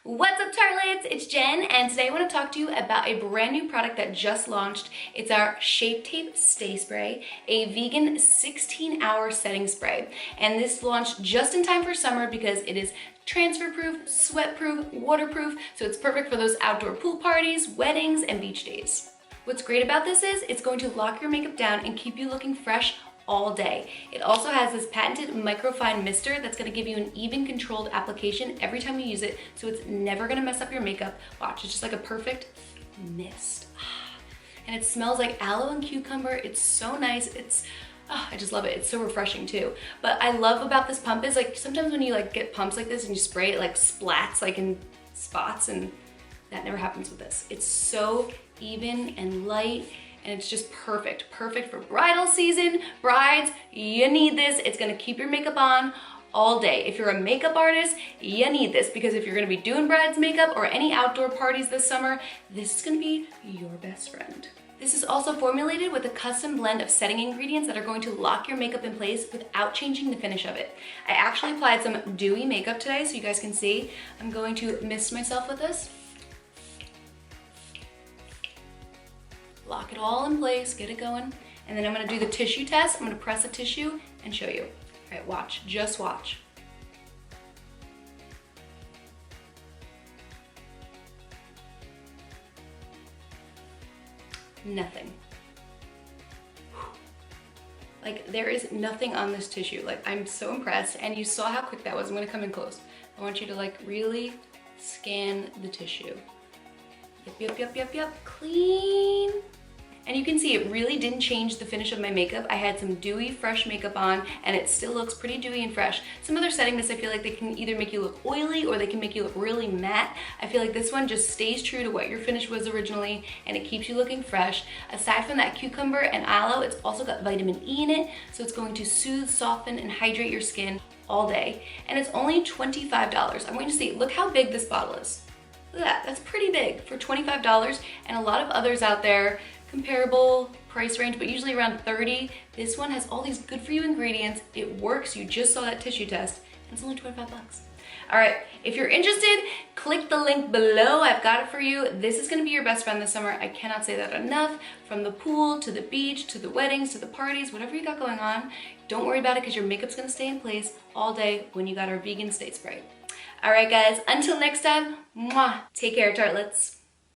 What's up, tartelettes? It's Jen, and today I want to talk to you about a brand new product that just launched. It's our Shape Tape Stay Spray, a vegan 16-hour setting spray. And this launched just in time for summer because it is transfer-proof, sweat-proof, waterproof, so it's perfect for those outdoor pool parties, weddings, and beach days. What's great about this is it's going to lock your makeup down and keep you looking fresh all day. It also has this patented microfine mister that's gonna give you an even controlled application every time you use it, so it's never gonna mess up your makeup. Watch, it's just like a perfect mist. And it smells like aloe and cucumber. It's so nice. I just love it. It's so refreshing too. But I love about this pump is like sometimes when you like get pumps like this and you spray it, like splats like in spots, and that never happens with this. It's so even and light. And it's just perfect for bridal season. Brides, you need this. It's gonna keep your makeup on all day. If you're a makeup artist, you need this, because if you're gonna be doing brides makeup or any outdoor parties this summer, this is gonna be your best friend. This is also formulated with a custom blend of setting ingredients that are going to lock your makeup in place without changing the finish of it. I actually applied some dewy makeup today so you guys can see. I'm going to mist myself with this. Lock it all in place, get it going. And then I'm gonna do the tissue test. I'm gonna press a tissue and show you. All right, watch, just watch. Nothing. Like, there is nothing on this tissue. Like, I'm so impressed. And you saw how quick that was. I'm gonna come in close. I want you to like really scan the tissue. Yep, clean. And you can see it really didn't change the finish of my makeup. I had some dewy, fresh makeup on, and it still looks pretty dewy and fresh. Some other setting mists, I feel like they can either make you look oily or they can make you look really matte. I feel like this one just stays true to what your finish was originally, and it keeps you looking fresh. Aside from that cucumber and aloe, it's also got vitamin E in it, so it's going to soothe, soften, and hydrate your skin all day. And it's only $25. I'm going to see, look how big this bottle is. Look at that, that's pretty big for $25, and a lot of others out there, comparable price range, but usually around 30. This one has all these good for you ingredients. It works, you just saw that tissue test, and it's only 25 bucks. All right, if you're interested, click the link below. I've got it for you. This is gonna be your best friend this summer. I cannot say that enough. From the pool, to the beach, to the weddings, to the parties, whatever you got going on, don't worry about it because your makeup's gonna stay in place all day when you got our vegan stay spray. All right, guys, until next time, mwah, take care, tartlets.